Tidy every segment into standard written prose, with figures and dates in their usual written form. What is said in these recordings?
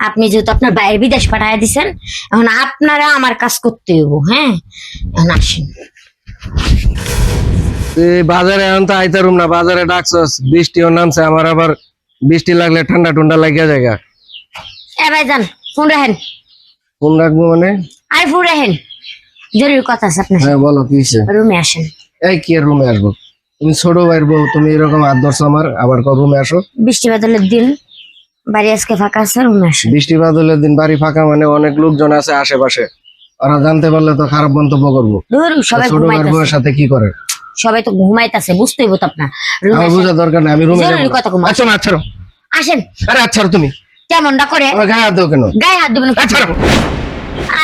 আপনি যেহেতু আপনার বাইরে বিদেশ পাঠায় দিছেন, এখন আপনারা আমার কাজ করতে হইব। হ্যাঁ, এখন আসেন। বাজারে এখন তো আইতারুম না, বাজারে ডাকছস, বৃষ্টিও নামছে, আমার আবার বৃষ্টি লাগলে ঠান্ডা ঠান্ডা লাগিয়া জায়গা। এ ভাই যান, ফোন রাখেন। ফোন রাখবো মানে? আরে ফোন রাখেন, জরুরি কথা আছে আপনার হ্যাঁ বলো, কি হয়েছে? রুমে আসেন। এই কি রুমে আসবো? তুমি ছোট ভাইয়ের বউ, তুমি এরকম হাত ধরছো আমার, আবার রুমে আসো? বৃষ্টি বাদলের দিন, বাড়ি আজকে ফাঁকা আছে, রুমে আসেন। বৃষ্টি বাদলের দিন বাড়ি ফাঁকা মানে অনেক লোকজন আছে আশেপাশে, ওরা জানতে পারলে তো খারাপ মন্তব্য করবো। ধুর, সবাই ছোট ভাইয়ের বউয়ের সাথে কি করে? সবাই তো ঘুমাইতেছে, বুঝতে হইব তো আপনার। আমার বোঝা দরকার নেই, আমি রুমে জরুরি কথা ঘুমা। আচ্ছা আচ্ছা আসেন। আরে আচ্ছা তুমি কেমনটা করে আমার গায়ে হাত দাও কেন? গায়ে হাত দেবেন? আচ্ছা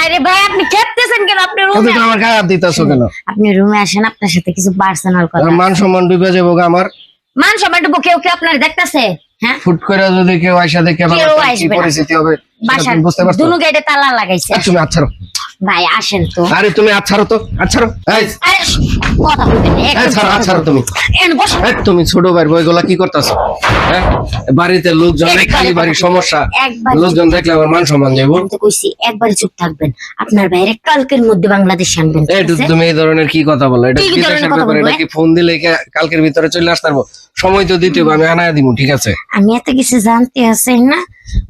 আরে ভাই, আপনি খেপতেছেন কেন? আপনি রুমে, আমার গায়ে হাত দিতেছো কেন? আপনি রুমে আসেন, আপনার সাথে কিছু পার্সোনাল কথা। আমার মান সম্মান ডুবে যাবো গো আমার। মান সম্মান ডুবো? কেউ কেউ আপনার দেখতেছে? হ্যাঁ, ফুট করে যদি কেউ আইসা দেখে আমার কেউ কি আসবে না। পরিস্থিতি হবে সেটা বাসার তুমি বুঝতে পারছো? দুনো গেটে তালা লাগাইছে। তুমি আচ্ছা ভাই আসেন তো। আরে তুমি আচ্ছা তো আচ্ছা আরে, কথা বলবেন না, একদম আচ্ছা তুমি এন বসেন। তুমি ছোট ভাইয়ের বইগুলা কি করতেছো? হ্যাঁ, বাড়িতে লোকজন খালি বাড়ির সমস্যা, একবার লোকজন দেখলে আমার মান সম্মান যাবো। আমি তো কইছি একবারে চুপ থাকবেন। আপনার বাইরে কালকের মধ্যে বাংলাদেশ আনবেন, ঠিক আছে? তুমি এই ধরনের কি কথা বলো? এটা কি কি ধরনের দেশের কথা ব্যাপার? বলবো, এটা কি ফোন দিলে কালকের ভিতরে চলে আসতে পারবো? সময় তো দিতে হবে, আমি আনায় দিব, ঠিক আছে? আমি এত কিছু জানতে চাই না,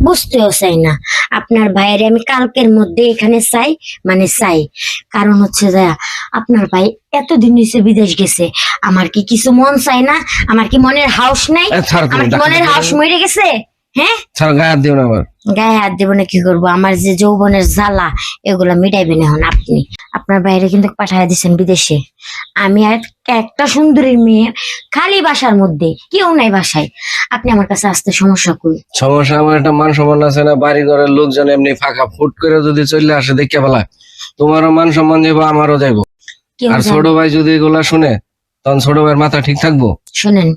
বুঝতেও চাই না। আপনার ভাইয়ের আমি কালকের মধ্যে এখানে চাই, মানে চাই। কারণ হচ্ছে যে আপনার ভাই এতদিন হয়েছে বিদেশ গেছে, আমার কি কিছু মন চাই না? আমার কি মনের হাউস নাই? ছাড়ো তুমি, আমার কি মনের হাউস মরে গেছে? হ্যাঁ, ছাড়ো, গায়ে হাত দিও না আমার। গায়ে হাত দেবো না? কি করবো? আমার যে যৌবনের জ্বালা, এগুলা মিটাইবেন এখন আপনি। আপনার বাইরে কিন্তু পাঠায় দিচ্ছেন বিদেশে। আমি আর একটা সুন্দরী মেয়ে, খালি বাসার মধ্যে, কেউ নাই বাসায়। আপনি আমার কাছে আসতে সমস্যা করি? সমস্যা আমার একটা মান সম্মান আছে না? বাড়ি ঘরের লোকজন এমনি ফাঁকা ফুট করে যদি চলে আসে দেখে ফেলা, তোমারও মান সম্মান যাবো, আমারও যাবো। কেউ আর ছোট ভাই যদি এগুলা শুনে, তখন ছোট ভাইয়ের মাথা ঠিক থাকবো? শোনেন,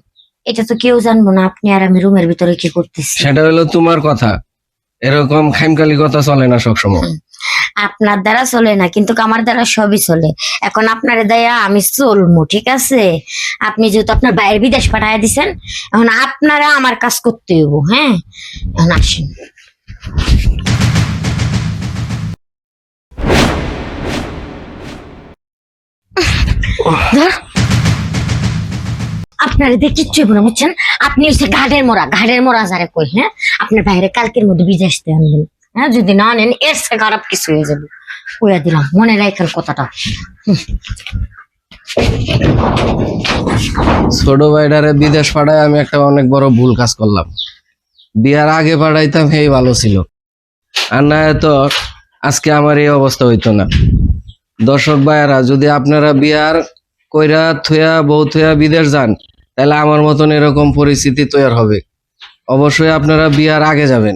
এটা তো কেউ জানবো না আপনি আর আমি রুমের ভিতরে কি করতেছি। সেটা হলো তোমার কথা, এরকম খামখালি কথা চলে না সবসময়। আপনার দ্বারা চলে না, কিন্তু আমার দ্বারা সবই চলে। এখন আপনার দ্বারা আমি চলবো, ঠিক আছে? আপনি যেহেতু আপনার বাইরে বিদেশ পাঠায় দিছেন, এখন আপনারা আমার কাজ করতে হইব। হ্যাঁ, এখন আসেন। আপনার এদের কিচ্ছু হইব না, বুঝছেন? আপনি হচ্ছে ঘাড়ের মোড়া যারে কই। হ্যাঁ, আপনার বাইরে কালকের মধ্যে বিদেশ আসতে আনবেন। হ্যাঁ, যদি না নেন এর চেয়ে খারাপ কিছু হয়ে যাবে, কইয়া দিলাম, মনে রাখেন কথাটা। ছোট ভাইটারে বিদেশ পাঠায় আমি একটা অনেক বড় ভুল কাজ করলাম। বিয়ার আগে পাঠাইতাম, এই ভালো ছিল। আর না তো আজকে আমার এই অবস্থা হইতো না। দর্শক ভাইয়ারা, যদি আপনারা বিয়ার কইরা থুয়া বউ থুয়া বিদেশ যান, তাহলে আমার মতন এরকম পরিস্থিতি তৈরি হবে। অবশ্যই আপনারা বিয়ার আগে যাবেন।